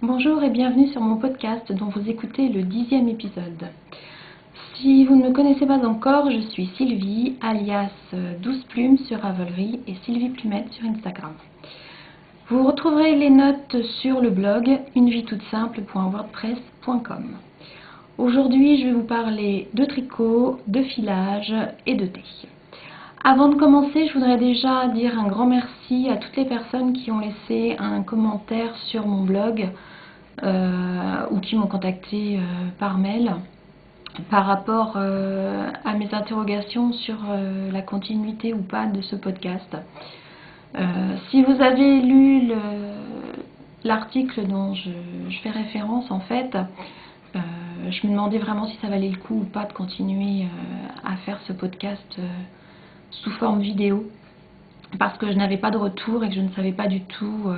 Bonjour et bienvenue sur mon podcast dont vous écoutez le 10e épisode. Si vous ne me connaissez pas encore, je suis Sylvie, alias 12 Plumes sur Ravelry et Sylvie Plumette sur Instagram. Vous retrouverez les notes sur le blog unevie-toute-simple.wordpress.com. Aujourd'hui, je vais vous parler de tricot, de filage et de thé. Avant de commencer, je voudrais déjà dire un grand merci à toutes les personnes qui ont laissé un commentaire sur mon blog ou qui m'ont contacté par mail par rapport à mes interrogations sur la continuité ou pas de ce podcast. Si vous avez lu l'article dont je fais référence, en fait, je me demandais vraiment si ça valait le coup ou pas de continuer à faire ce podcast sous forme vidéo, parce que je n'avais pas de retour et que je ne savais pas du tout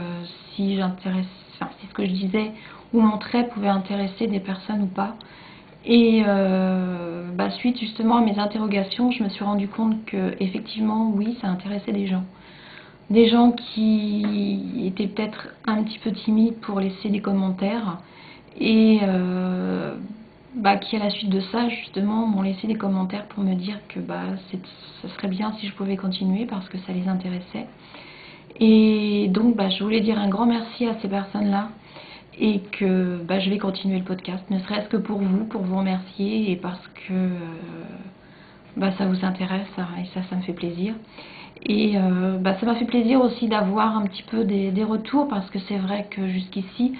si ce que je disais ou montrais pouvait intéresser des personnes ou pas. Et suite justement à mes interrogations, je me suis rendu compte que effectivement, oui, ça intéressait des gens. Des gens qui étaient peut-être un petit peu timides pour laisser des commentaires et qui à la suite de ça justement m'ont laissé des commentaires pour me dire que ce serait bien si je pouvais continuer parce que ça les intéressait. Et donc je voulais dire un grand merci à ces personnes-là et que je vais continuer le podcast, ne serait-ce que pour vous remercier et parce que ça vous intéresse et ça me fait plaisir. Et ça m'a fait plaisir aussi d'avoir un petit peu des retours parce que c'est vrai que jusqu'ici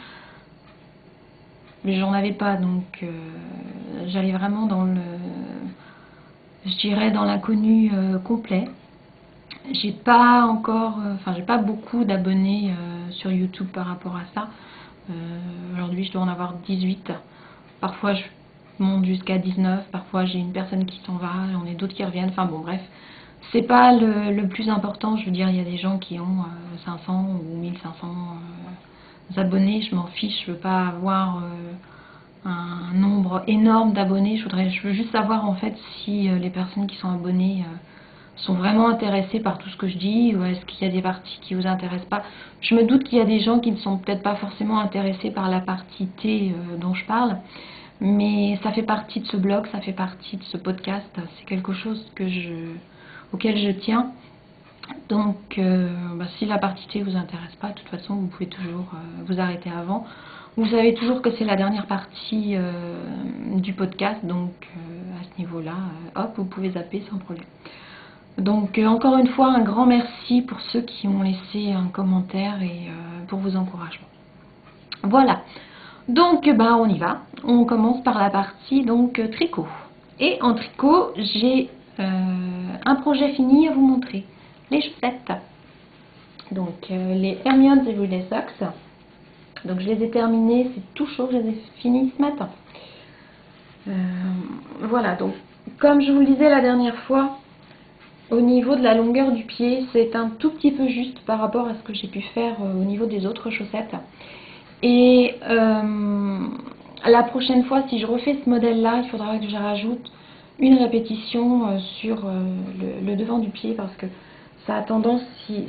j'en avais pas, donc j'allais vraiment dans l'inconnu complet. J'ai pas beaucoup d'abonnés sur YouTube par rapport à ça. Aujourd'hui je dois en avoir 18. Parfois je monte jusqu'à 19, parfois j'ai une personne qui s'en va, j'en ai d'autres qui reviennent, enfin bon bref. C'est pas le plus important, je veux dire, il y a des gens qui ont 500 ou 1500 abonnés, je m'en fiche, je veux pas avoir un nombre énorme d'abonnés, je veux juste savoir en fait si les personnes qui sont abonnées sont vraiment intéressées par tout ce que je dis ou est-ce qu'il y a des parties qui vous intéressent pas. Je me doute qu'il y a des gens qui ne sont peut-être pas forcément intéressés par la partie thé dont je parle, mais ça fait partie de ce blog, ça fait partie de ce podcast, c'est quelque chose auquel je tiens. Donc si la partie thé vous intéresse pas, de toute façon vous pouvez toujours vous arrêter avant. Vous savez toujours que c'est la dernière partie du podcast, donc à ce niveau-là, hop, vous pouvez zapper sans problème. Donc encore une fois, un grand merci pour ceux qui m'ont laissé un commentaire et pour vos encouragements. Voilà, donc on y va. On commence par la partie donc tricot. Et en tricot, j'ai un projet fini à vous montrer. Les chaussettes. Donc les Hermione's Everyday Socks. Donc je les ai terminées, c'est tout chaud, je les ai finies ce matin. Voilà, donc comme je vous le disais la dernière fois, au niveau de la longueur du pied, c'est un tout petit peu juste par rapport à ce que j'ai pu faire au niveau des autres chaussettes. Et la prochaine fois, si je refais ce modèle-là, il faudra que je rajoute une répétition sur le devant du pied parce que ça a tendance, si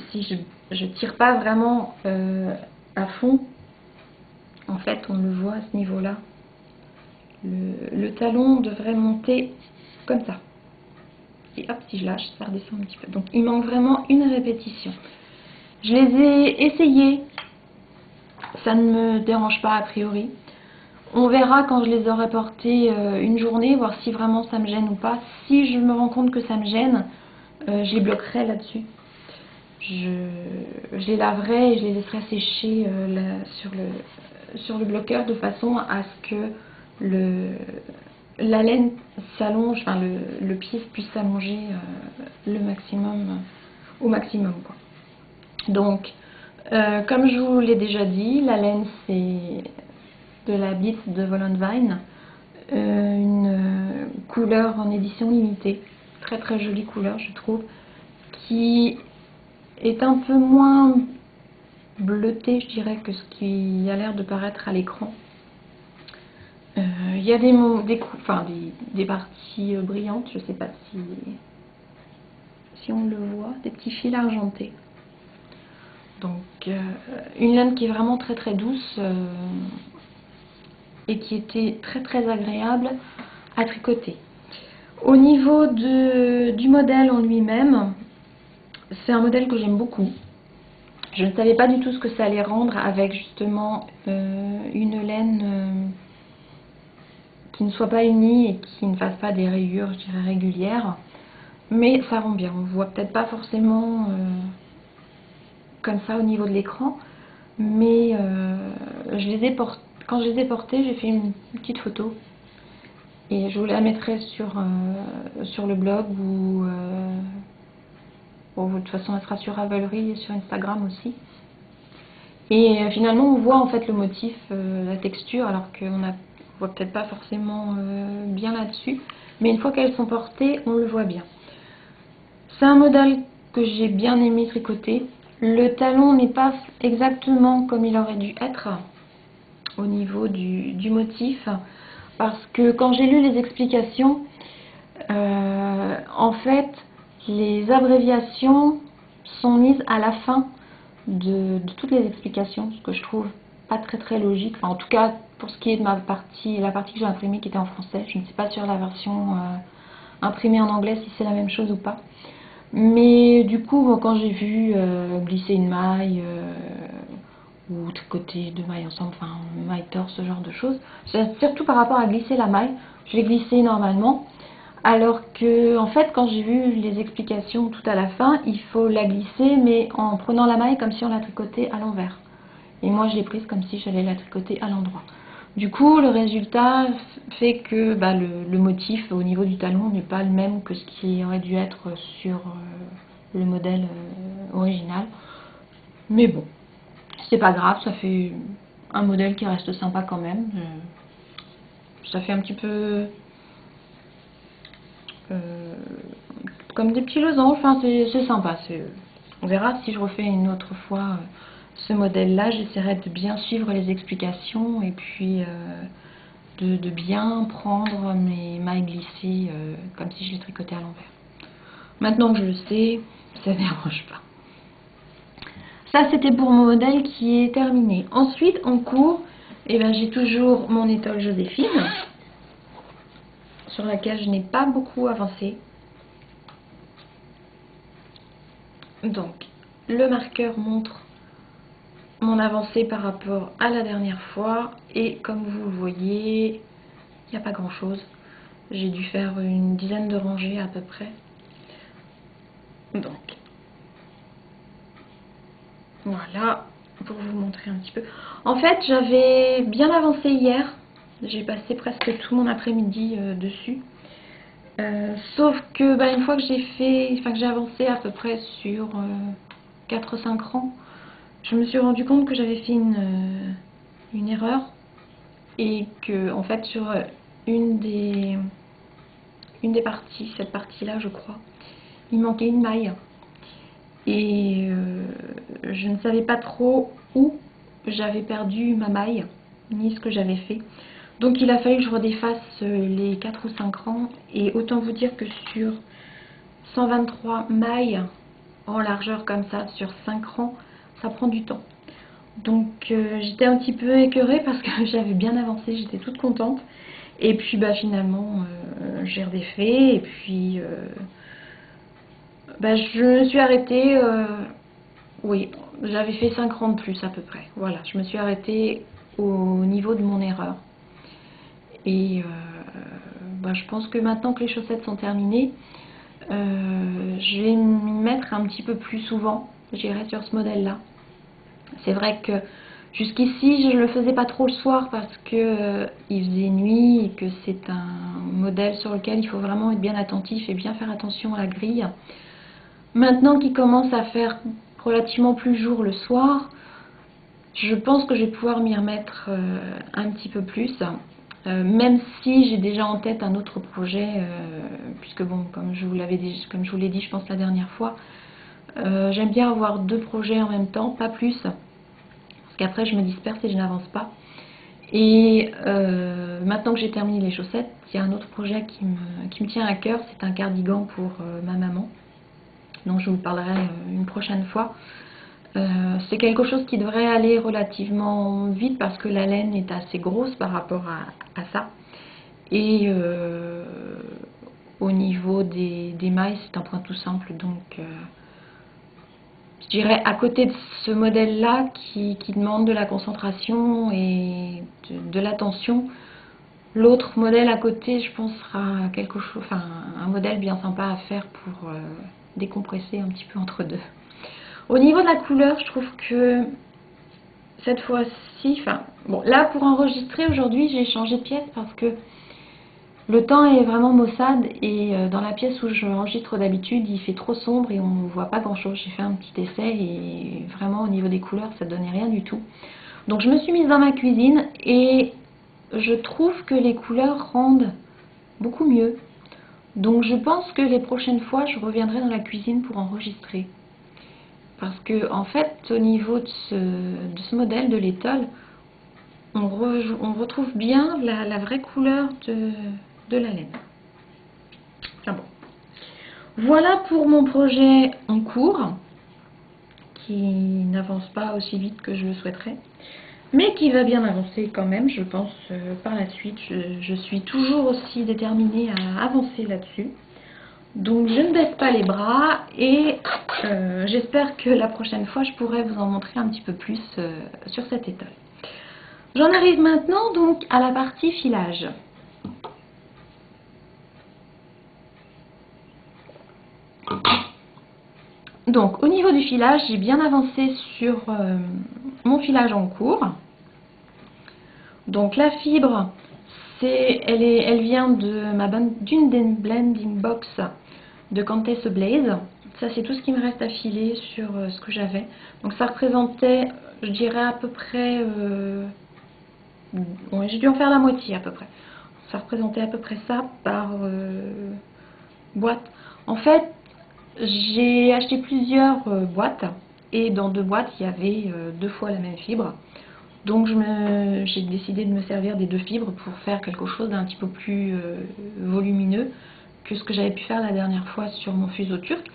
je tire pas vraiment à fond, en fait on le voit à ce niveau-là, le talon devrait monter comme ça. Et hop, si je lâche, ça redescend un petit peu. Donc il manque vraiment une répétition. Je les ai essayés, ça ne me dérange pas a priori. On verra quand je les aurai portés une journée, voir si vraiment ça me gêne ou pas. Si je me rends compte que ça me gêne, je les bloquerai là-dessus. Je les laverai et je les laisserai sécher sur le bloqueur de façon à ce que la laine s'allonge, enfin le pied puisse s'allonger au maximum, quoi. Donc, comme je vous l'ai déjà dit, la laine c'est de la Beats de Volonvine, une couleur en édition limitée, très très jolie couleur je trouve, qui est un peu moins bleutée je dirais que ce qui a l'air de paraître à l'écran. Il y a des parties brillantes, je ne sais pas si on le voit, des petits fils argentés. Donc une laine qui est vraiment très très douce et qui était très très agréable à tricoter. Au niveau du modèle en lui-même, c'est un modèle que j'aime beaucoup. Je ne savais pas du tout ce que ça allait rendre avec justement une laine qui ne soit pas unie et qui ne fasse pas des rayures, je dirais, régulières. Mais ça rend bien. On ne voit peut-être pas forcément comme ça au niveau de l'écran. Mais quand je les ai portés, j'ai fait une petite photo. Et je vous la mettrai sur le blog ou bon, de toute façon elle sera sur Ravelry et sur Instagram aussi. Et finalement on voit en fait le motif, la texture, alors qu'on ne voit peut-être pas forcément bien là-dessus. Mais une fois qu'elles sont portées, on le voit bien. C'est un modèle que j'ai bien aimé tricoter. Le talon n'est pas exactement comme il aurait dû être au niveau du motif. Parce que quand j'ai lu les explications, en fait, les abréviations sont mises à la fin de toutes les explications, ce que je trouve pas très très logique. Enfin, en tout cas, pour ce qui est de la partie que j'ai imprimée qui était en français. Je ne sais pas sur la version imprimée en anglais si c'est la même chose ou pas. Mais du coup, quand j'ai vu glisser une maille ou tricoter deux mailles ensemble, enfin maille torse, ce genre de choses, surtout par rapport à glisser la maille, je l'ai glissée normalement. Alors que, en fait, quand j'ai vu les explications tout à la fin, il faut la glisser, mais en prenant la maille comme si on la tricotait à l'envers. Et moi, je l'ai prise comme si j'allais la tricoter à l'endroit. Du coup, le résultat fait que le motif au niveau du talon n'est pas le même que ce qui aurait dû être sur le modèle original. Mais bon, c'est pas grave, ça fait un modèle qui reste sympa quand même. Ça fait un petit peu comme des petits losanges, enfin c'est sympa. On verra si je refais une autre fois ce modèle là, j'essaierai de bien suivre les explications et puis de bien prendre mes mailles glissées comme si je les tricotais à l'envers. Maintenant que je le sais, ça ne dérange pas. Ça c'était pour mon modèle qui est terminé. Ensuite en cours, j'ai toujours mon étole Joséphine sur laquelle je n'ai pas beaucoup avancé. Donc, le marqueur montre mon avancée par rapport à la dernière fois. Et comme vous le voyez, il n'y a pas grand chose. J'ai dû faire une dizaine de rangées à peu près. Donc, voilà, pour vous montrer un petit peu. En fait, j'avais bien avancé hier. J'ai passé presque tout mon après-midi dessus. Sauf que une fois que j'ai avancé à peu près sur 4-5 rangs, je me suis rendu compte que j'avais fait une erreur et que en fait sur une des parties, cette partie-là je crois, il manquait une maille et je ne savais pas trop où j'avais perdu ma maille ni ce que j'avais fait. Donc il a fallu que je redéfasse les 4 ou 5 rangs et autant vous dire que sur 123 mailles en largeur comme ça sur 5 rangs, ça prend du temps. Donc j'étais un petit peu écœurée parce que j'avais bien avancé, j'étais toute contente. Et puis finalement j'ai redéfait et puis je me suis arrêtée, oui, j'avais fait 5 rangs de plus à peu près. Voilà, je me suis arrêtée au niveau de mon erreur. Et je pense que maintenant que les chaussettes sont terminées, je vais m'y mettre un petit peu plus souvent, j'irai sur ce modèle-là. C'est vrai que jusqu'ici, je ne le faisais pas trop le soir parce que il faisait nuit et que c'est un modèle sur lequel il faut vraiment être bien attentif et bien faire attention à la grille. Maintenant qu'il commence à faire relativement plus jour le soir, je pense que je vais pouvoir m'y remettre un petit peu plus. Même si j'ai déjà en tête un autre projet, puisque bon, comme je vous l'ai dit, je pense la dernière fois, j'aime bien avoir 2 projets en même temps, pas plus. Parce qu'après je me disperse et je n'avance pas. Et maintenant que j'ai terminé les chaussettes, il y a un autre projet qui me tient à cœur, c'est un cardigan pour ma maman, dont je vous parlerai une prochaine fois. C'est quelque chose qui devrait aller relativement vite parce que la laine est assez grosse par rapport à ça. Et au niveau des mailles, c'est un point tout simple. Donc, je dirais à côté de ce modèle-là qui demande de la concentration et de l'attention, l'autre modèle à côté, je pense, sera quelque chose, enfin, un modèle bien sympa à faire pour décompresser un petit peu entre deux. Au niveau de la couleur, je trouve que cette fois-ci, enfin, bon, là pour enregistrer aujourd'hui, j'ai changé de pièce parce que le temps est vraiment maussade et dans la pièce où j'enregistre d'habitude, il fait trop sombre et on ne voit pas grand-chose. J'ai fait un petit essai et vraiment au niveau des couleurs, ça donnait rien du tout. Donc je me suis mise dans ma cuisine et je trouve que les couleurs rendent beaucoup mieux. Donc je pense que les prochaines fois, je reviendrai dans la cuisine pour enregistrer. Parce que en fait, au niveau de ce modèle de l'étole, on retrouve bien la vraie couleur de la laine. Enfin bon. Voilà pour mon projet en cours, qui n'avance pas aussi vite que je le souhaiterais, mais qui va bien avancer quand même, je pense, par la suite. Je suis toujours aussi déterminée à avancer là-dessus. Donc je ne baisse pas les bras et j'espère que la prochaine fois, je pourrai vous en montrer un petit peu plus sur cette étole. J'en arrive maintenant donc à la partie filage. Donc au niveau du filage, j'ai bien avancé sur mon filage en cours. Donc la fibre, elle vient d'une des blending box de Countess Blaze. Ça c'est tout ce qui me reste à filer sur ce que j'avais. Donc ça représentait, je dirais à peu près, ouais, j'ai dû en faire la moitié à peu près. Ça représentait à peu près ça par boîte. En fait, j'ai acheté plusieurs boîtes et dans 2 boîtes il y avait 2 fois la même fibre. Donc j'ai décidé de me servir des 2 fibres pour faire quelque chose d'un petit peu plus volumineux que ce que j'avais pu faire la dernière fois sur mon fuseau turc.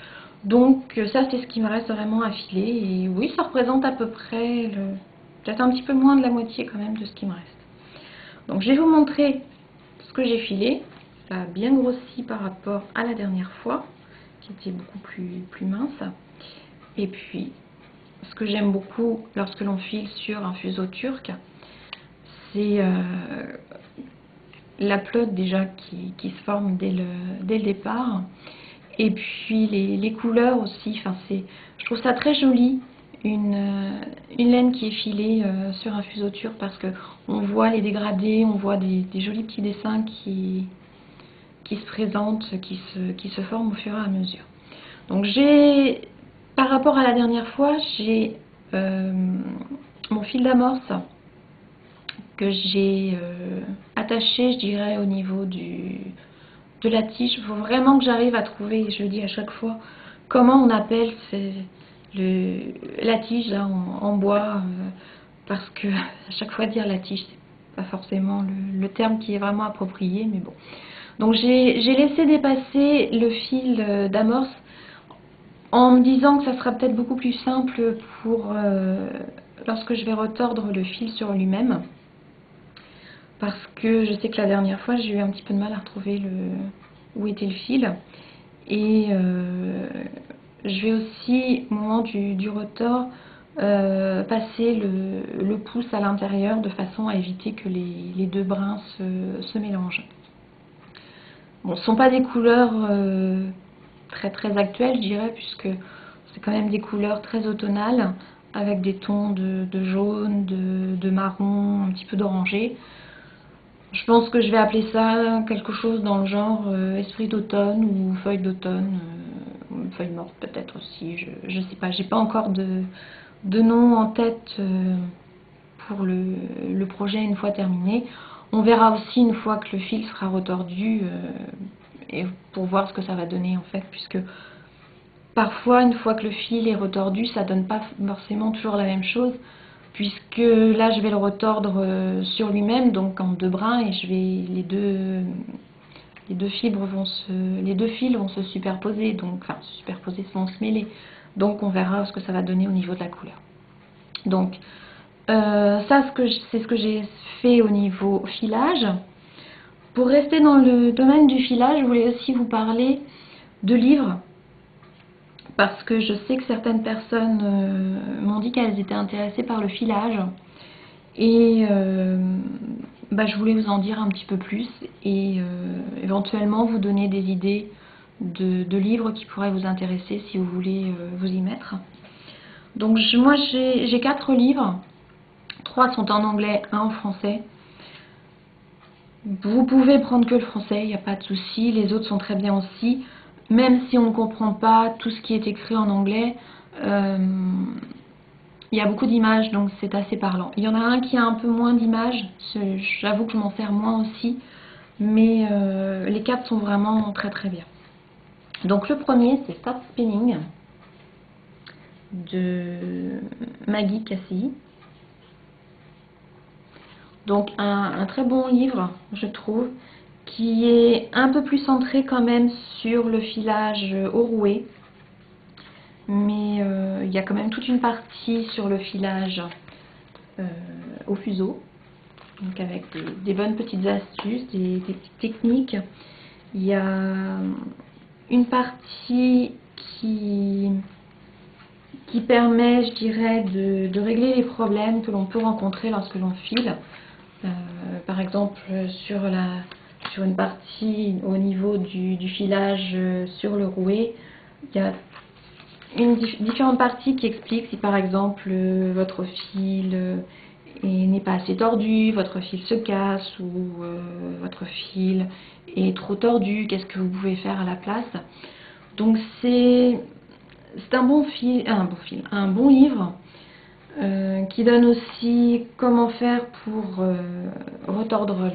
Donc ça c'est ce qui me reste vraiment à filer et oui ça représente à peu près peut-être un petit peu moins de la moitié quand même de ce qui me reste. Donc je vais vous montrer ce que j'ai filé. Ça a bien grossi par rapport à la dernière fois qui était beaucoup plus mince. Et puis ce que j'aime beaucoup lorsque l'on file sur un fuseau turc, c'est la pelote déjà qui se forme dès le départ. Et puis les couleurs aussi, enfin, je trouve ça très joli, une laine qui est filée sur un fuseau turc parce que on voit les dégradés, on voit des jolis petits dessins qui se présentent, qui se forment au fur et à mesure. Donc par rapport à la dernière fois, j'ai mon fil d'amorce que j'ai attaché, je dirais, au niveau de la tige. Il faut vraiment que j'arrive à trouver, je le dis à chaque fois, comment on appelle la tige là, en bois, parce que à chaque fois dire la tige, c'est pas forcément le terme qui est vraiment approprié, mais bon. Donc j'ai laissé dépasser le fil d'amorce en me disant que ça sera peut-être beaucoup plus simple pour lorsque je vais retordre le fil sur lui-même. Parce que je sais que la dernière fois, j'ai eu un petit peu de mal à retrouver où était le fil. Et je vais aussi, au moment du retord, passer le pouce à l'intérieur de façon à éviter que les 2 brins se mélangent. Bon, ce ne sont pas des couleurs très actuelles, je dirais, puisque c'est quand même des couleurs très automnales, avec des tons de jaune, de marron, un petit peu d'orangé. Je pense que je vais appeler ça quelque chose dans le genre esprit d'automne ou feuille d'automne, ou feuille morte peut-être aussi, je sais pas, j'ai pas encore de nom en tête pour le projet une fois terminé. On verra aussi une fois que le fil sera retordu et pour voir ce que ça va donner en fait, puisque parfois une fois que le fil est retordu, ça donne pas forcément toujours la même chose. Puisque là je vais le retordre sur lui-même, donc en 2 brins, et les deux fibres les 2 fils vont se superposer, donc enfin se superposer, vont se mêler. Donc on verra ce que ça va donner au niveau de la couleur. Donc c'est ce que j'ai fait au niveau filage. Pour rester dans le domaine du filage, je voulais aussi vous parler de livres. Parce que je sais que certaines personnes m'ont dit qu'elles étaient intéressées par le filage. Et je voulais vous en dire un petit peu plus et éventuellement vous donner des idées de livres qui pourraient vous intéresser si vous voulez vous y mettre. Donc moi j'ai 4 livres, 3 sont en anglais, 1 en français. Vous pouvez prendre que le français, il n'y a pas de souci, les autres sont très bien aussi. Même si on ne comprend pas tout ce qui est écrit en anglais, il y a beaucoup d'images, donc c'est assez parlant. Il y en a un qui a un peu moins d'images, j'avoue que je m'en sers moins aussi, mais les 4 sont vraiment très très bien. Donc le premier, c'est Start Spinning de Maggie Casey. Donc un très bon livre, je trouve, qui est un peu plus centré quand même sur le filage au rouet. Mais il y a quand même toute une partie sur le filage au fuseau, donc avec des bonnes petites astuces, des petites techniques. Il y a une partie qui permet, je dirais, de régler les problèmes que l'on peut rencontrer lorsque l'on file. Par exemple, sur une partie au niveau du filage sur le rouet, il y a différentes parties qui expliquent si par exemple votre fil n'est pas assez tordu, votre fil se casse ou votre fil est trop tordu, qu'est-ce que vous pouvez faire à la place. Donc c'est un bon livre qui donne aussi comment faire pour retordre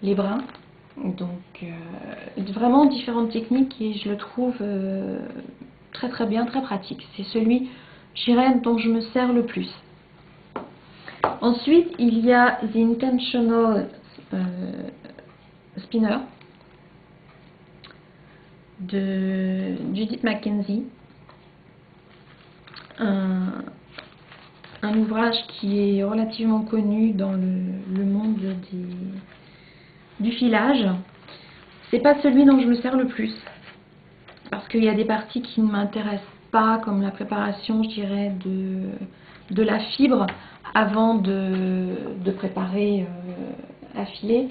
les brins. Donc vraiment différentes techniques et je le trouve très très bien, très pratique. C'est celui, je dirais, dont je me sers le plus. Ensuite, il y a The Intentional Spinner de Judith MacKenzie. Un ouvrage qui est relativement connu dans le monde du filage. C'est pas celui dont je me sers le plus. Parce qu'il y a des parties qui ne m'intéressent pas, comme la préparation, je dirais, de la fibre avant de préparer à filer.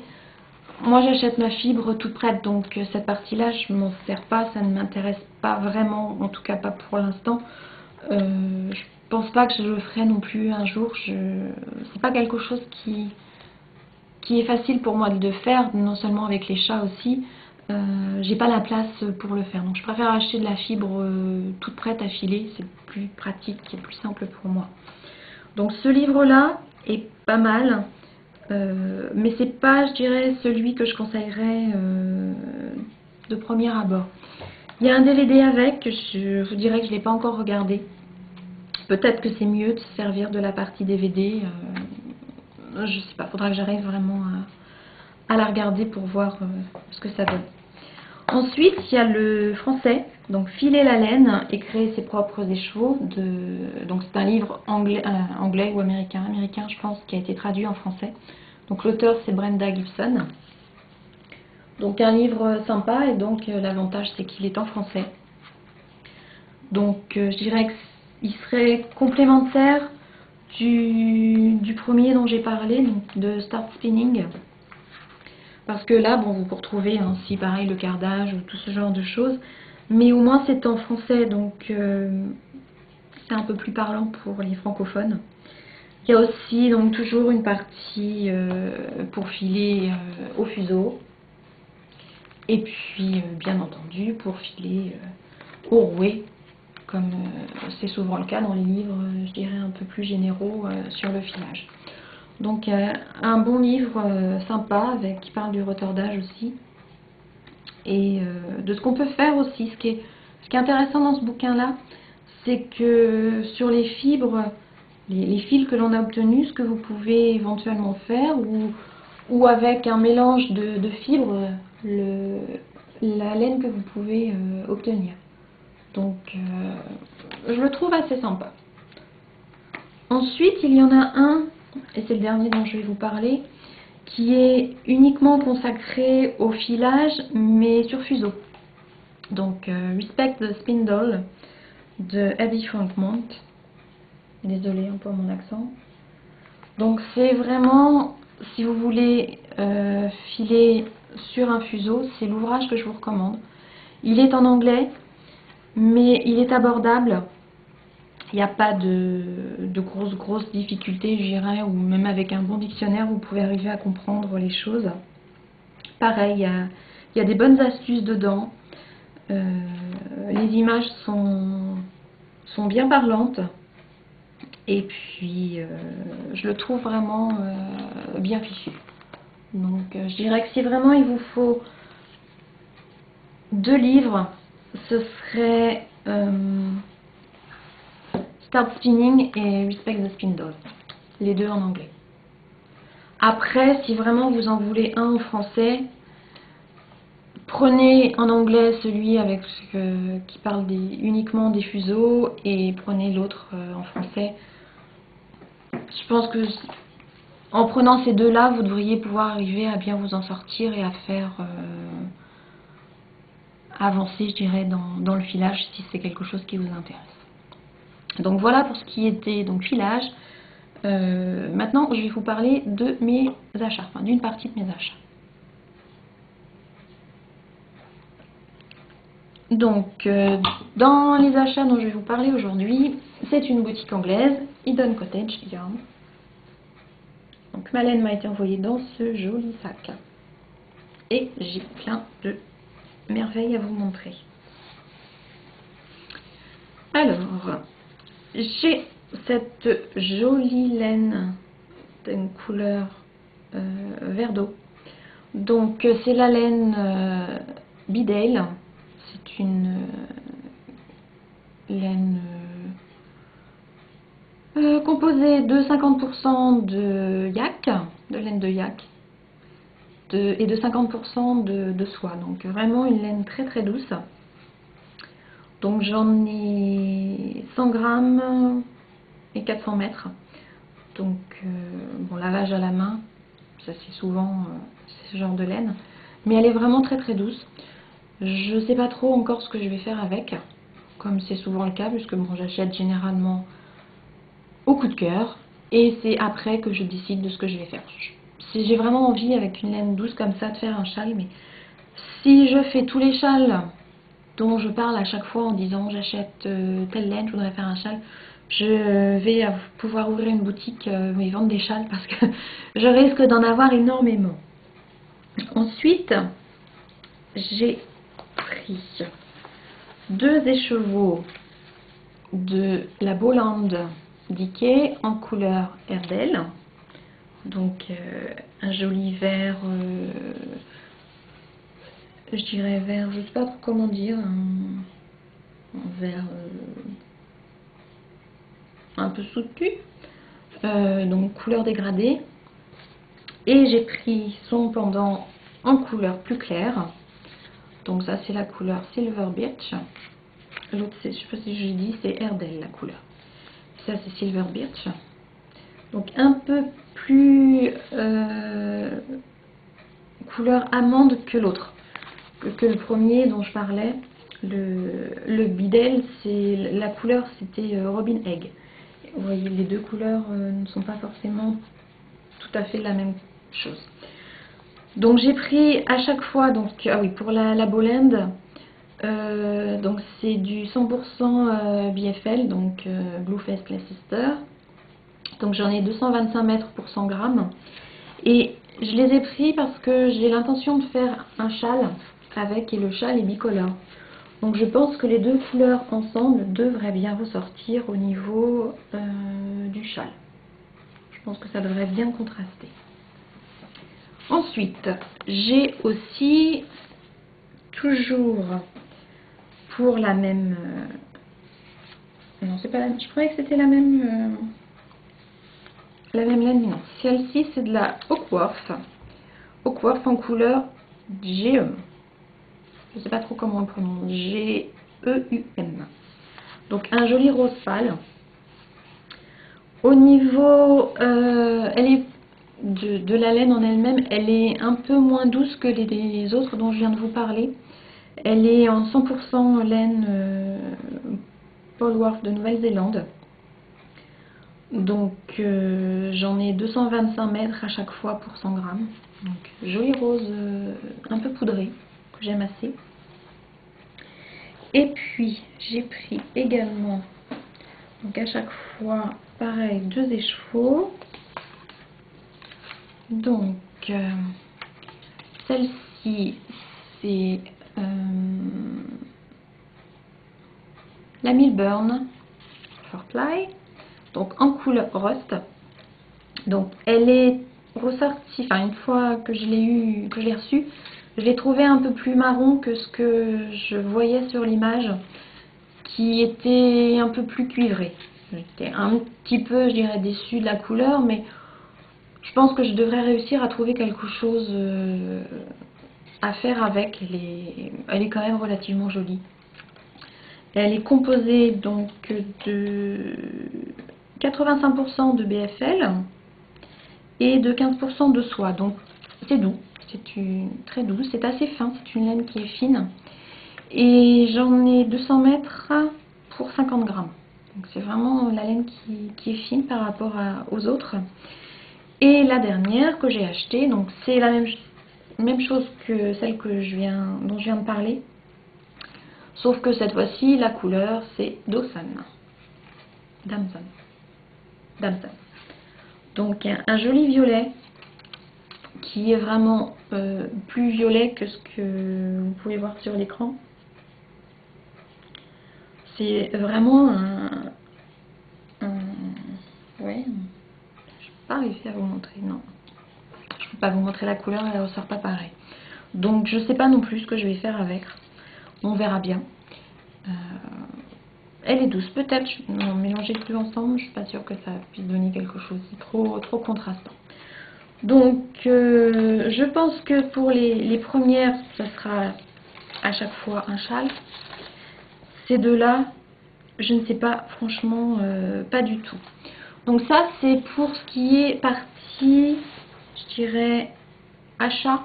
Moi, j'achète ma fibre toute prête, donc cette partie-là, je ne m'en sers pas, ça ne m'intéresse pas vraiment, en tout cas pas pour l'instant. Je pense pas que je le ferai non plus un jour. C'est pas quelque chose qui est facile pour moi de faire, non seulement avec les chats aussi. J'ai pas la place pour le faire, donc je préfère acheter de la fibre toute prête à filer, c'est plus pratique et plus simple pour moi. Donc ce livre là est pas mal, mais c'est pas, je dirais, celui que je conseillerais de premier abord. Il y a un DVD avec, je vous dirais que je l'ai pas encore regardé. Peut-être que c'est mieux de se servir de la partie DVD, je sais pas, faudra que j'arrive vraiment à la regarder pour voir ce que ça donne. Ensuite, il y a le français, donc Filer la laine et créer ses propres écheveaux. Donc c'est un livre anglais ou américain, je pense, qui a été traduit en français. Donc l'auteur c'est Brenda Gibson. Donc un livre sympa et donc l'avantage c'est qu'il est en français. Donc je dirais qu'il serait complémentaire du premier dont j'ai parlé, donc de Start Spinning. Parce que là, bon, vous pouvez retrouver aussi pareil le cardage ou tout ce genre de choses. Mais au moins c'est en français, donc c'est un peu plus parlant pour les francophones. Il y a aussi donc toujours une partie pour filer au fuseau. Et puis bien entendu pour filer au rouet, comme c'est souvent le cas dans les livres, je dirais, un peu plus généraux sur le filage. Donc un bon livre sympa qui parle du retordage aussi et de ce qu'on peut faire aussi. Ce qui est intéressant dans ce bouquin là, c'est que sur les fibres, les fils que l'on a obtenus, ce que vous pouvez éventuellement faire ou avec un mélange de fibres, la laine que vous pouvez obtenir. Donc je le trouve assez sympa. Ensuite, il y en a un, et c'est le dernier dont je vais vous parler, qui est uniquement consacré au filage, mais sur fuseau. Donc Respect the Spindle de Eddie Frankmont. Désolée pour mon accent. Donc c'est vraiment, si vous voulez filer sur un fuseau, c'est l'ouvrage que je vous recommande. Il est en anglais, mais il est abordable. Il n'y a pas de grosses difficultés, je dirais, ou même avec un bon dictionnaire, vous pouvez arriver à comprendre les choses. Pareil, il y a des bonnes astuces dedans. Les images sont bien parlantes. Et puis, je le trouve vraiment bien fichu. Donc, je dirais que si vraiment il vous faut 2 livres, ce serait Start Spinning et Respect the Spindle. Les deux en anglais. Après, si vraiment vous en voulez un en français, prenez en anglais celui avec qui parle uniquement des fuseaux et prenez l'autre en français. Je pense que en prenant ces deux-là, vous devriez pouvoir arriver à bien vous en sortir et à faire avancer, je dirais, dans le filage si c'est quelque chose qui vous intéresse. Donc voilà pour ce qui était donc filage. Maintenant, je vais vous parler de mes achats, enfin d'une partie de mes achats. Donc, dans les achats dont je vais vous parler aujourd'hui, c'est une boutique anglaise, Eden Cottage Yarn. Donc, ma laine m'a été envoyée dans ce joli sac. Et j'ai plein de merveilles à vous montrer. Alors, j'ai cette jolie laine d'une couleur vert d'eau. Donc, c'est la laine Bidale. C'est une laine composée de 50% de yak, de laine de yak, et de 50% de soie. Donc vraiment une laine très douce. Donc j'en ai 100 grammes et 400 mètres. Donc bon, lavage à la main, ça c'est souvent ce genre de laine. Mais elle est vraiment très douce. Je ne sais pas trop encore ce que je vais faire avec, comme c'est souvent le cas, puisque bon, j'achète généralement au coup de cœur. Et c'est après que je décide de ce que je vais faire. Si j'ai vraiment envie avec une laine douce comme ça de faire un châle, mais si je fais tous les châles dont je parle à chaque fois en disant j'achète telle laine, je voudrais faire un châle, je vais pouvoir ouvrir une boutique et vendre des châles parce que je risque d'en avoir énormément. Ensuite, j'ai pris 2 écheveaux de la Bowland d'Ikea en couleur Erdel. Donc un joli vert, je dirais vert, je ne sais pas comment dire, un vert un peu soutenu, donc couleur dégradée. Et j'ai pris son pendant en couleur plus claire. Donc ça c'est la couleur Silver Birch. L'autre, je ne sais pas si j'ai dit, c'est Erdel la couleur. Ça c'est Silver Birch. Donc un peu plus couleur amande que l'autre, que le premier dont je parlais. Le Bidale, la couleur c'était Robin Egg. Vous voyez, les deux couleurs ne sont pas forcément tout à fait la même chose. Donc j'ai pris à chaque fois, donc ah oui, pour la Bowland, donc c'est du 100% BFL, donc Bluefest Leicester. Donc j'en ai 225 mètres pour 100 grammes. Et je les ai pris parce que j'ai l'intention de faire un châle avec, et le châle est bicolore. Donc je pense que les deux couleurs ensemble devraient bien ressortir au niveau du châle. Je pense que ça devrait bien contraster. Ensuite, j'ai aussi toujours pour la même... non, c'est pas la même. Je croyais que c'était la même laine, mais non. Celle-ci, c'est de la Oakworth. Oakworth en couleur Geum. Je sais pas trop comment on prononce. Geum. E-U-M. Donc un joli rose pâle. Au niveau de la laine en elle-même, elle est un peu moins douce que les autres dont je viens de vous parler. Elle est en 100% laine Polwarth de Nouvelle-Zélande. Donc j'en ai 225 mètres à chaque fois pour 100 grammes. Donc joli rose un peu poudré que j'aime assez. Et puis j'ai pris également, donc à chaque fois pareil, 2 échevaux. Donc celle-ci c'est la Milburn Fortfly, donc en couleur rust. Donc elle est ressortie, enfin une fois que je l'ai reçue, je l'ai trouvée un peu plus marron que ce que je voyais sur l'image, qui était un peu plus cuivré. J'étais un petit peu, je dirais, déçue de la couleur, mais je pense que je devrais réussir à trouver quelque chose à faire avec. Elle est quand même relativement jolie. Elle est composée donc de 85% de BFL et de 15% de soie. Donc c'est doux, c'est très doux, c'est assez fin, c'est une laine qui est fine. Et j'en ai 200 mètres pour 50 grammes. Donc c'est vraiment la laine qui est fine par rapport aux autres. Et la dernière que j'ai achetée, donc c'est la même chose que celle dont je viens de parler. Sauf que cette fois-ci, la couleur c'est Damson. Donc un joli violet qui est vraiment plus violet que ce que vous pouvez voir sur l'écran. C'est vraiment ouais, je peux pas réussir à vous montrer, non. Je peux pas vous montrer la couleur, elle ressort pas pareil. Donc je sais pas non plus ce que je vais faire avec. On verra bien. Elle est douce, peut-être mélanger les deux ensemble, je suis pas sûre que ça puisse donner quelque chose, c'est trop contrastant. Donc je pense que pour les premières, ça sera à chaque fois un châle. Ces deux-là, je ne sais pas, franchement, pas du tout. Donc ça, c'est pour ce qui est partie, je dirais, achat.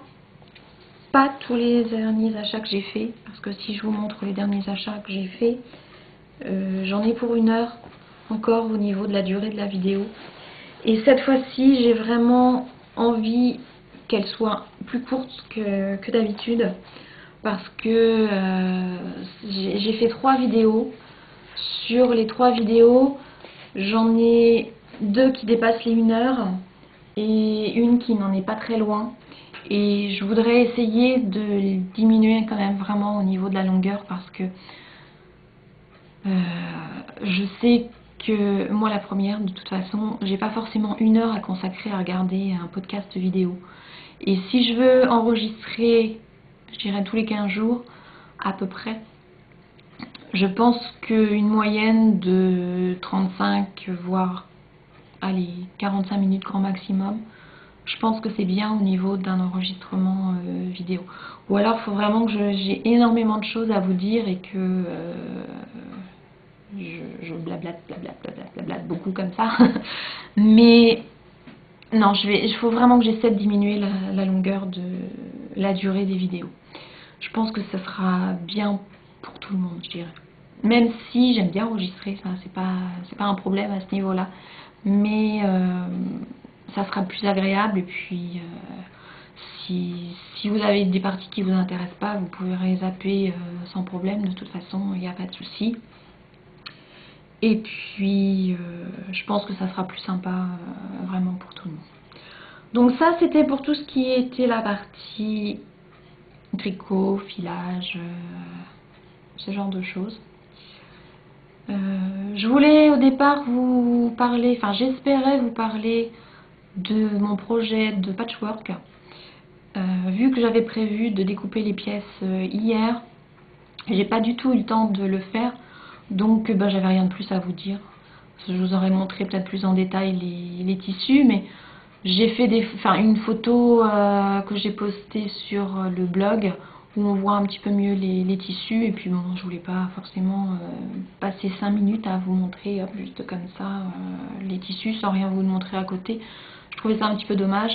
Pas tous les derniers achats que j'ai fait, parce que si je vous montre les derniers achats que j'ai fait, j'en ai pour 1 heure encore au niveau de la durée de la vidéo. Et cette fois-ci, j'ai vraiment envie qu'elle soit plus courte que d'habitude, parce que j'ai fait 3 vidéos. Sur les 3 vidéos, j'en ai 2 qui dépassent les 1 heure et une qui n'en est pas très loin. Et je voudrais essayer de diminuer quand même vraiment au niveau de la longueur, parce que je sais que moi, la première, de toute façon, j'ai pas forcément 1 heure à consacrer à regarder un podcast vidéo. Et si je veux enregistrer, je dirais tous les 15 jours à peu près, je pense qu'une moyenne de 35 voire allez, 45 minutes grand maximum, je pense que c'est bien au niveau d'un enregistrement vidéo. Ou alors il faut vraiment que j'ai énormément de choses à vous dire et que je blablate beaucoup comme ça. Mais non, il faut vraiment que j'essaie de diminuer la longueur de la durée des vidéos. Je pense que ça sera bien pour tout le monde, je dirais. Même si j'aime bien enregistrer, ça c'est pas un problème à ce niveau-là. Mais ça sera plus agréable. Et puis si vous avez des parties qui vous intéressent pas, vous pouvez les zapper sans problème. De toute façon, il n'y a pas de souci. Et puis je pense que ça sera plus sympa vraiment pour tout le monde. Donc ça, c'était pour tout ce qui était la partie tricot, filage, ce genre de choses. Je voulais au départ vous parler, enfin j'espérais vous parler de mon projet de patchwork. Vu que j'avais prévu de découper les pièces hier, j'ai pas du tout eu le temps de le faire, donc j'avais rien de plus à vous dire. Je vous aurais montré peut-être plus en détail les tissus, mais j'ai fait une photo que j'ai postée sur le blog où on voit un petit peu mieux les tissus. Et puis bon, je voulais pas forcément passer 5 minutes à vous montrer juste comme ça les tissus sans rien vous montrer à côté. Je trouvais ça un petit peu dommage.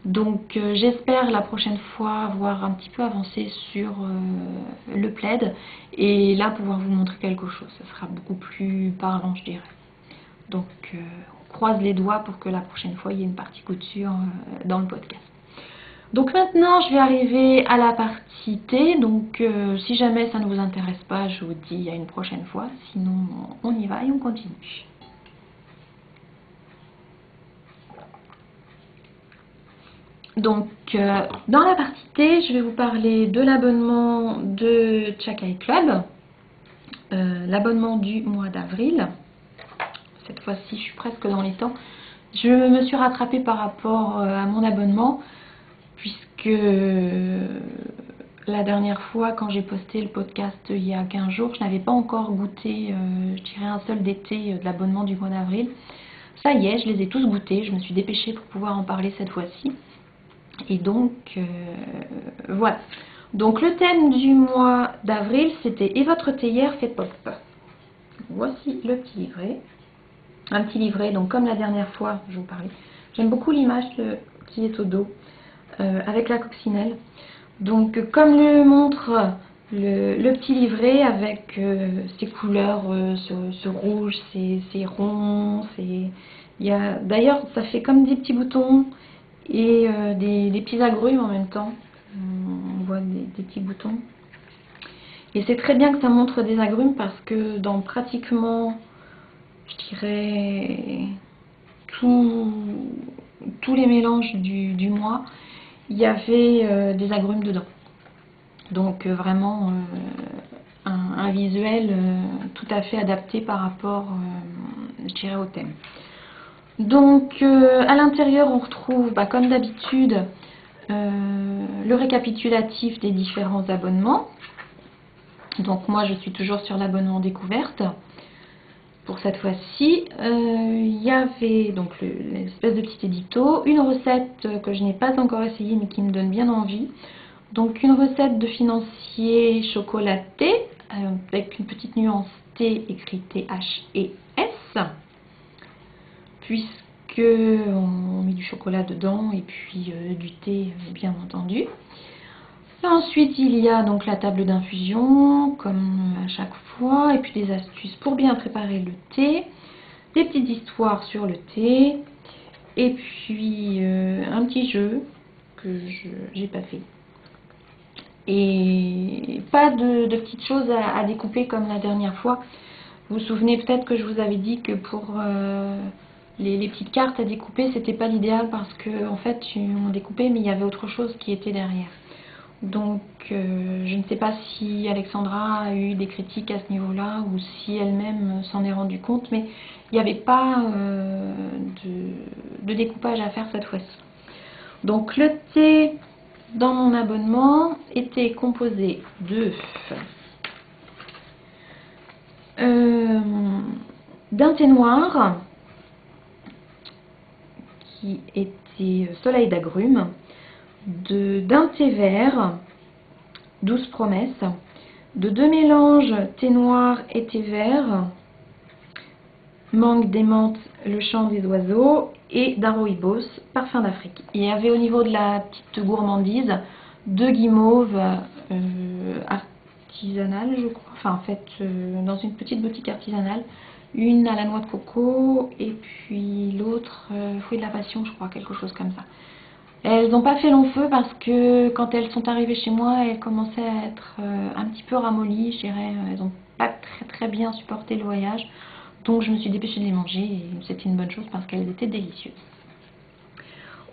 Donc j'espère la prochaine fois avoir un petit peu avancé sur le plaid et là pouvoir vous montrer quelque chose. Ça sera beaucoup plus parlant, je dirais. Donc on croise les doigts pour que la prochaine fois il y ait une partie couture dans le podcast. Donc maintenant je vais arriver à la partie T. Donc si jamais ça ne vous intéresse pas, je vous dis à une prochaine fois. Sinon on y va et on continue. Donc dans la partie T, je vais vous parler de l'abonnement de Chakai Club, l'abonnement du mois d'avril. Cette fois-ci, je suis presque dans les temps. Je me suis rattrapée par rapport à mon abonnement, puisque la dernière fois, quand j'ai posté le podcast il y a 15 jours, je n'avais pas encore goûté, je dirais, un seul d'été de l'abonnement du mois d'avril. Ça y est, je les ai tous goûtés. Je me suis dépêchée pour pouvoir en parler cette fois-ci. Et donc, voilà. Donc, le thème du mois d'avril, c'était « Et votre théière fait pop ». Voici le petit livret. Un petit livret, donc comme la dernière fois, je vous parlais. J'aime beaucoup l'image qui est au dos, avec la coccinelle. Donc, comme le montre le petit livret, avec ses couleurs, ce rouge, ces ronds, d'ailleurs, ça fait comme des petits boutons et des petits agrumes en même temps. On voit des petits boutons. Et c'est très bien que ça montre des agrumes parce que dans pratiquement, je dirais, tous les mélanges du mois, il y avait des agrumes dedans. Donc vraiment un visuel tout à fait adapté par rapport, je dirais, au thème. Donc à l'intérieur, on retrouve, comme d'habitude, le récapitulatif des différents abonnements. Donc moi, je suis toujours sur l'abonnement découverte. Pour cette fois-ci, il y avait donc l'espèce de petit édito, une recette que je n'ai pas encore essayée mais qui me donne bien envie. Donc une recette de financier chocolaté avec une petite nuance T écrit T-H-E-S, puisque on met du chocolat dedans et puis du thé bien entendu. Et ensuite, il y a donc la table d'infusion, comme à chaque fois, et puis des astuces pour bien préparer le thé, des petites histoires sur le thé, et puis un petit jeu que je n'ai pas fait. Et pas de petites choses à découper comme la dernière fois. Vous vous souvenez peut-être que je vous avais dit que pour les petites cartes à découper, c'était pas l'idéal parce que en fait, on découpait, mais il y avait autre chose qui était derrière. Donc je ne sais pas si Alexandra a eu des critiques à ce niveau-là ou si elle-même s'en est rendue compte, mais il n'y avait pas de découpage à faire cette fois-ci. Donc le thé dans mon abonnement était composé d'un thé noir qui était soleil d'agrumes, d'un thé vert, douce promesse, de 2 mélanges thé noir et thé vert, mangue des menthes, le chant des oiseaux, et d'un rooibos, parfum d'Afrique. Il y avait au niveau de la petite gourmandise 2 guimauves artisanales, je crois, enfin en fait dans une petite boutique artisanale, une à la noix de coco et puis l'autre fruit de la passion, je crois, quelque chose comme ça. Elles n'ont pas fait long feu parce que quand elles sont arrivées chez moi, elles commençaient à être un petit peu ramollies, je dirais. Elles n'ont pas très bien supporté le voyage. Donc je me suis dépêchée de les manger et c'était une bonne chose parce qu'elles étaient délicieuses.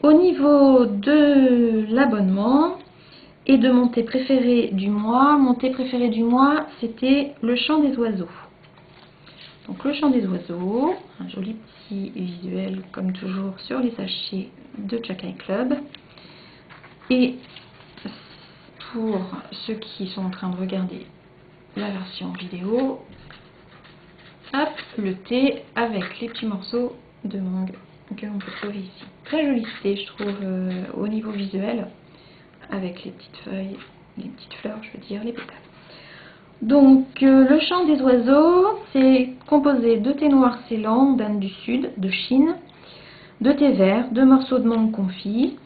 Au niveau de l'abonnement et de mon thé préféré du mois, c'était le chant des oiseaux. Donc le chant des oiseaux, un joli petit visuel comme toujours sur les sachets de Chakai Club. Et pour ceux qui sont en train de regarder la version vidéo, hop, le thé avec les petits morceaux de mangue que l'on peut trouver ici. Très joli thé, je trouve, au niveau visuel, avec les petites feuilles les petites fleurs, je veux dire, les pétales. Donc, le chant des oiseaux, c'est composé de thé noir Ceylan, d'Inde du Sud, de Chine, de thé vert, de morceaux de mangue confit,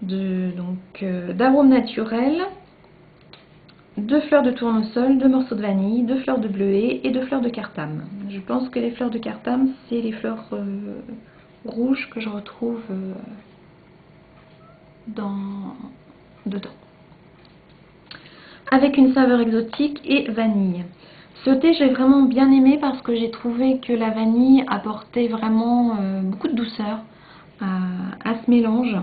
d'arômes naturels, de fleurs de tournesol, de morceaux de vanille, de fleurs de bleuet et de fleurs de cartame. Je pense que les fleurs de cartame, c'est les fleurs rouges que je retrouve dedans. Avec une saveur exotique et vanille. Ce thé, j'ai vraiment bien aimé parce que j'ai trouvé que la vanille apportait vraiment beaucoup de douceur à ce mélange.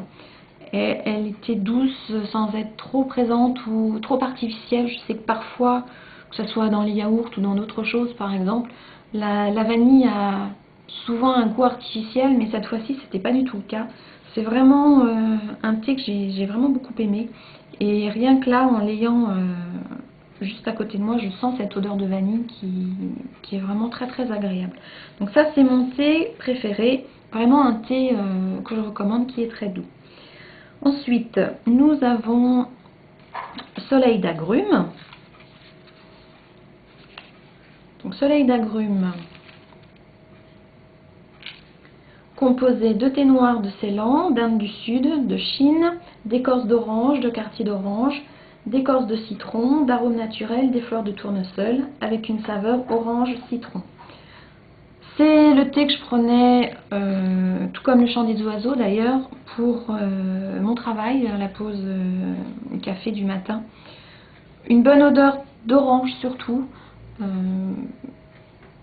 Et elle était douce sans être trop présente ou trop artificielle. Je sais que parfois, que ce soit dans les yaourts ou dans d'autres choses par exemple, la vanille a souvent un goût artificiel, mais cette fois-ci c'était pas du tout le cas. C'est vraiment un thé que j'ai vraiment beaucoup aimé. Et rien que là, en l'ayant juste à côté de moi, je sens cette odeur de vanille qui est vraiment très très agréable. Donc ça, c'est mon thé préféré. Vraiment un thé que je recommande qui est très doux. Ensuite, nous avons Soleil d'agrumes. Donc Soleil d'agrumes, composé de thé noir de Ceylan, d'Inde du Sud, de Chine, d'écorce d'orange, de quartier d'orange, d'écorce de citron, d'arômes naturels, des fleurs de tournesol, avec une saveur orange-citron. C'est le thé que je prenais, tout comme le chant des oiseaux d'ailleurs, pour mon travail, à la pause café du matin. Une bonne odeur d'orange surtout,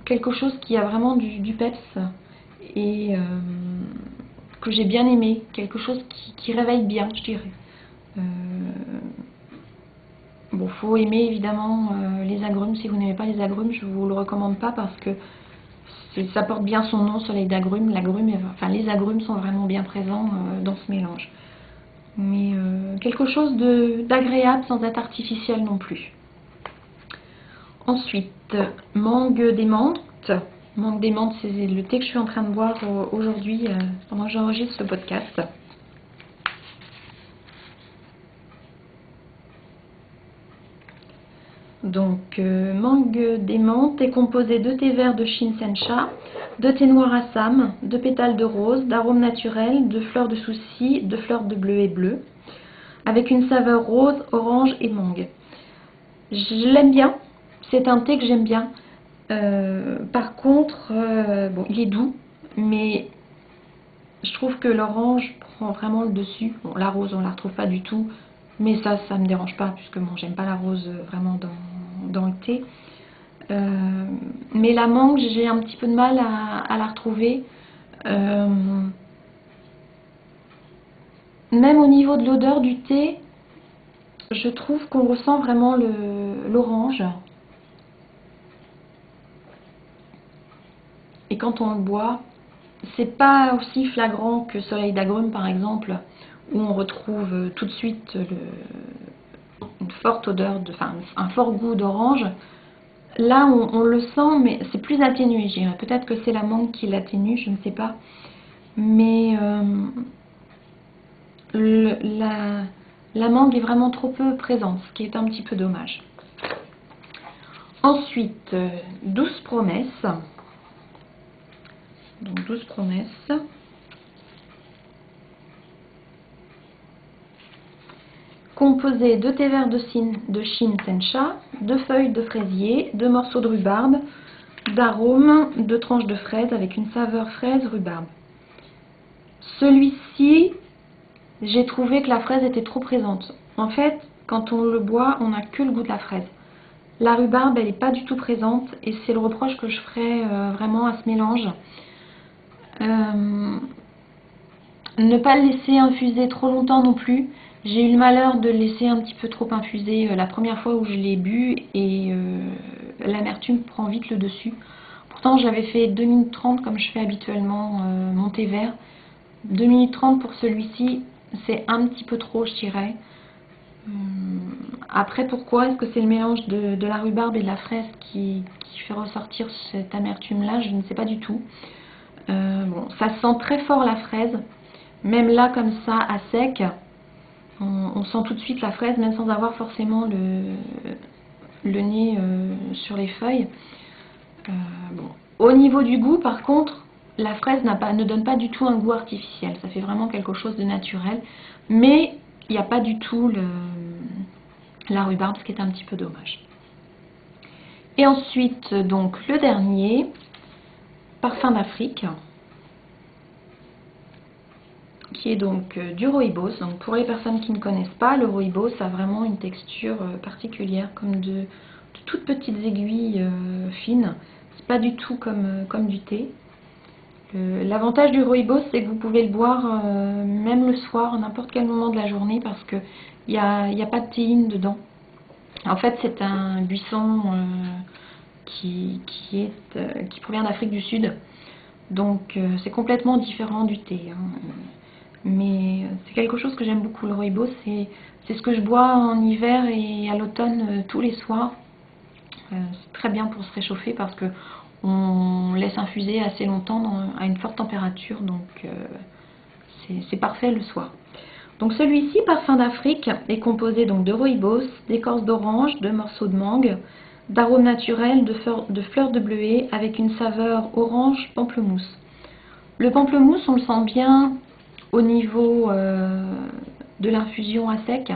quelque chose qui a vraiment du peps et que j'ai bien aimé, quelque chose qui réveille bien, je dirais. Bon, faut aimer évidemment les agrumes. Si vous n'aimez pas les agrumes, je vous le recommande pas parce que ça porte bien son nom, Soleil d'agrumes. Les agrumes sont vraiment bien présents dans ce mélange. Mais quelque chose d'agréable sans être artificiel non plus. Ensuite, mangue des menthes. Mangue des menthes, c'est le thé que je suis en train de boire aujourd'hui pendant que j'enregistre ce podcast. Donc, mangue des menthes est composé de thé vert de Chine Sencha, de thé noir Assam, de pétales de rose, d'arômes naturels, de fleurs de souci, de fleurs de bleuet bleu, avec une saveur rose, orange et mangue. Je l'aime bien, c'est un thé que j'aime bien. Par contre, bon, il est doux, mais je trouve que l'orange prend vraiment le dessus. Bon, la rose, on la retrouve pas du tout, mais ça me dérange pas, puisque bon, j'aime pas la rose vraiment dans le thé. Mais la mangue, j'ai un petit peu de mal à la retrouver. Même au niveau de l'odeur du thé, je trouve qu'on ressent vraiment l'orange. Et quand on le boit, c'est pas aussi flagrant que Soleil d'agrumes par exemple, où on retrouve tout de suite une forte odeur, un fort goût d'orange. Là, on le sent, mais c'est plus atténué, je dirais. Peut-être que c'est la mangue qui l'atténue, je ne sais pas. Mais la mangue est vraiment trop peu présente, ce qui est un petit peu dommage. Ensuite, Douce Promesse. Donc, Douce Promesse. Composé de thé vert de Chine Sencha, de feuilles de fraisier, de morceaux de rhubarbe, d'arômes, de tranches de fraises avec une saveur fraise rhubarbe. Celui-ci, j'ai trouvé que la fraise était trop présente. En fait, quand on le boit, on n'a que le goût de la fraise. La rhubarbe, elle n'est pas du tout présente et c'est le reproche que je ferais vraiment à ce mélange. Ne pas le laisser infuser trop longtemps non plus. J'ai eu le malheur de le laisser un petit peu trop infuser la première fois où je l'ai bu et l'amertume prend vite le dessus. Pourtant j'avais fait 2 minutes 30 comme je fais habituellement mon thé vert. 2 minutes 30 pour celui-ci, c'est un petit peu trop je dirais. Après pourquoi est-ce que c'est le mélange de la rhubarbe et de la fraise qui fait ressortir cette amertume là, je ne sais pas du tout. Bon, ça sent très fort la fraise. Même là, comme ça, à sec, On sent tout de suite la fraise, même sans avoir forcément le nez sur les feuilles. Bon. Au niveau du goût, par contre, la fraise ne donne pas du tout un goût artificiel. Ça fait vraiment quelque chose de naturel. Mais il n'y a pas du tout la rhubarbe, ce qui est un petit peu dommage. Et ensuite, donc, le dernier, parfum d'Afrique, qui est donc du rooibos. Donc, pour les personnes qui ne connaissent pas, le rooibos a vraiment une texture particulière, comme de toutes petites aiguilles fines. C'est pas du tout comme du thé. L'avantage du rooibos, c'est que vous pouvez le boire même le soir, à n'importe quel moment de la journée, parce qu'il n'y a pas de théine dedans. En fait, c'est un buisson qui provient d'Afrique du Sud. Donc, c'est complètement différent du thé. Mais c'est quelque chose que j'aime beaucoup, le rooibos. C'est ce que je bois en hiver et à l'automne tous les soirs. C'est très bien pour se réchauffer parce que on laisse infuser assez longtemps à une forte température. Donc, c'est parfait le soir. Donc celui-ci, parfum d'Afrique, est composé donc de rooibos, d'écorce d'orange, de morceaux de mangue, d'arômes naturels, de fleurs de bleuet avec une saveur orange pamplemousse. Le pamplemousse, on le sent bien au niveau de l'infusion à sec.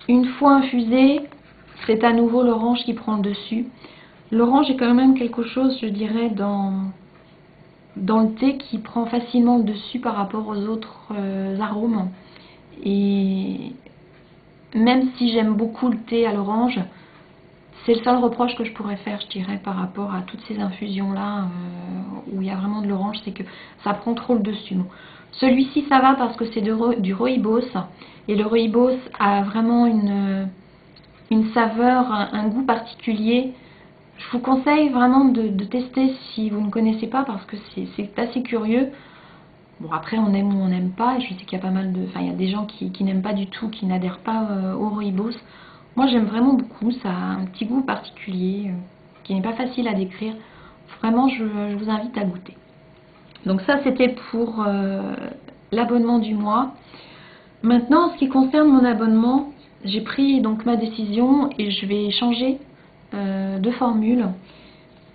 Une fois infusé, c'est à nouveau l'orange qui prend le dessus. L'orange est quand même quelque chose, je dirais, dans le thé qui prend facilement le dessus par rapport aux autres arômes. Et même si j'aime beaucoup le thé à l'orange, c'est le seul reproche que je pourrais faire, je dirais, par rapport à toutes ces infusions-là où il y a vraiment de l'orange, c'est que ça prend trop le dessus. Bon. Celui-ci, ça va parce que c'est du rooibos. Et le rooibos a vraiment une saveur, un goût particulier. Je vous conseille vraiment de tester si vous ne connaissez pas parce que c'est assez curieux. Bon, après, on aime ou on n'aime pas. Je sais qu'il y a pas mal de... Enfin, il y a des gens qui n'aiment pas du tout, qui n'adhèrent pas au rooibos. Moi, j'aime vraiment beaucoup. Ça a un petit goût particulier qui n'est pas facile à décrire. Vraiment, je vous invite à goûter. Donc ça, c'était pour l'abonnement du mois. Maintenant, en ce qui concerne mon abonnement, j'ai pris donc ma décision et je vais changer de formule.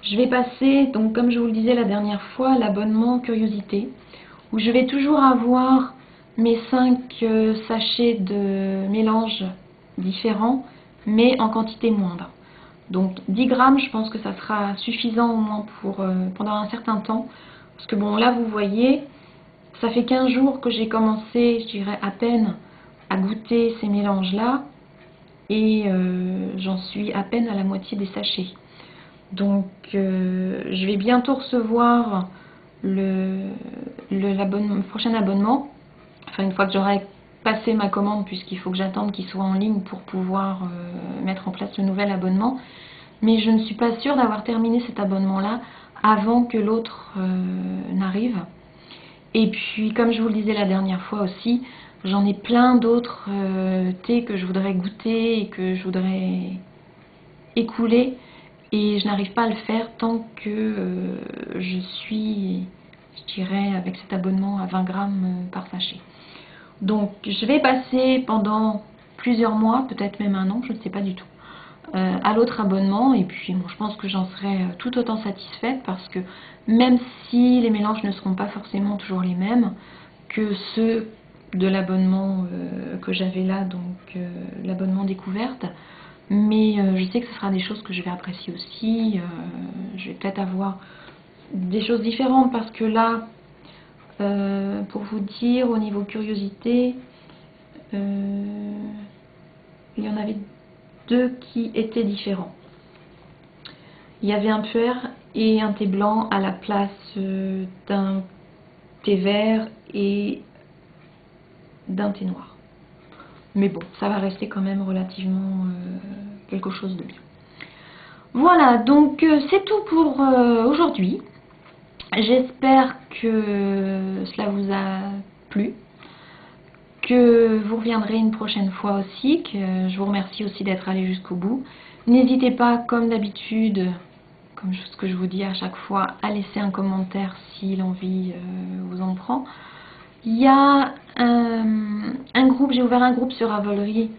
Je vais passer, donc comme je vous le disais la dernière fois, l'abonnement curiosité, où je vais toujours avoir mes 5 sachets de mélange différents, mais en quantité moindre. Donc 10 grammes, je pense que ça sera suffisant au moins pour pendant un certain temps. Parce que bon, là vous voyez, ça fait 15 jours que j'ai commencé, je dirais à peine, à goûter ces mélanges-là. Et j'en suis à peine à la moitié des sachets. Donc je vais bientôt recevoir le prochain abonnement. Enfin, une fois que j'aurai passé ma commande, puisqu'il faut que j'attende qu'il soit en ligne pour pouvoir mettre en place le nouvel abonnement. Mais je ne suis pas sûre d'avoir terminé cet abonnement-là avant que l'autre n'arrive. Et puis, comme je vous le disais la dernière fois aussi, j'en ai plein d'autres thés que je voudrais goûter et que je voudrais écouler. Et je n'arrive pas à le faire tant que je suis, je dirais, avec cet abonnement à 20 grammes par sachet. Donc, je vais passer pendant plusieurs mois, peut-être même un an, je ne sais pas du tout, à l'autre abonnement. Et puis, bon, je pense que j'en serai tout autant satisfaite parce que même si les mélanges ne seront pas forcément toujours les mêmes que ceux de l'abonnement que j'avais là, donc l'abonnement découverte, mais je sais que ce sera des choses que je vais apprécier aussi. Je vais peut-être avoir des choses différentes parce que là, pour vous dire, au niveau curiosité, il y en avait 2 qui étaient différents. Il y avait un puer et un thé blanc à la place d'un thé vert et d'un thé noir. Mais bon, ça va rester quand même relativement quelque chose de bien. Voilà, donc c'est tout pour aujourd'hui. J'espère que cela vous a plu, que vous reviendrez une prochaine fois aussi, que je vous remercie aussi d'être allé jusqu'au bout. N'hésitez pas, comme d'habitude, comme ce que je vous dis à chaque fois, à laisser un commentaire si l'envie vous en prend. Il y a un groupe, j'ai ouvert un groupe sur Ravelry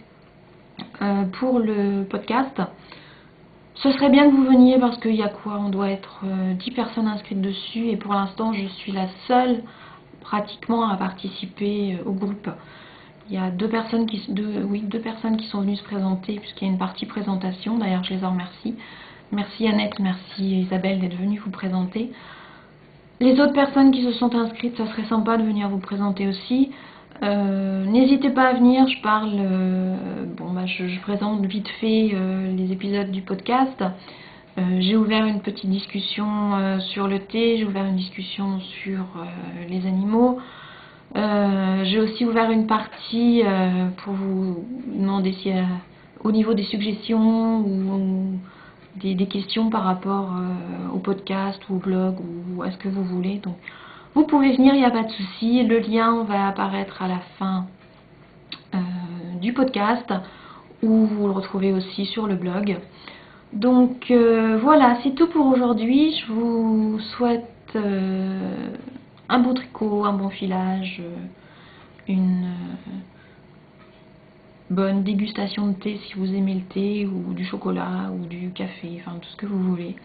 pour le podcast. Ce serait bien que vous veniez parce qu'il y a quoi? On doit être 10 personnes inscrites dessus et pour l'instant je suis la seule pratiquement à participer au groupe. Il y a deux personnes qui sont venues se présenter puisqu'il y a une partie présentation. D'ailleurs, je les en remercie. Merci Annette, merci Isabelle d'être venues vous présenter. Les autres personnes qui se sont inscrites, ça serait sympa de venir vous présenter aussi. N'hésitez pas à venir, je parle, je présente vite fait les épisodes du podcast. J'ai ouvert une petite discussion sur le thé, j'ai ouvert une discussion sur les animaux. J'ai aussi ouvert une partie pour vous demander si au niveau des suggestions ou des questions par rapport au podcast ou au blog ou à ce que vous voulez. Donc vous pouvez venir, il n'y a pas de souci. Le lien va apparaître à la fin du podcast ou vous le retrouvez aussi sur le blog. Donc voilà, c'est tout pour aujourd'hui. Je vous souhaite un bon tricot, un bon filage, une bonne dégustation de thé si vous aimez le thé ou du chocolat ou du café, enfin tout ce que vous voulez.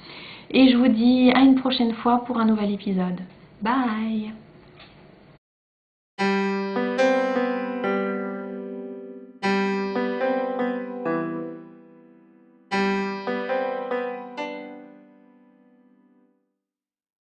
Et je vous dis à une prochaine fois pour un nouvel épisode. Bye!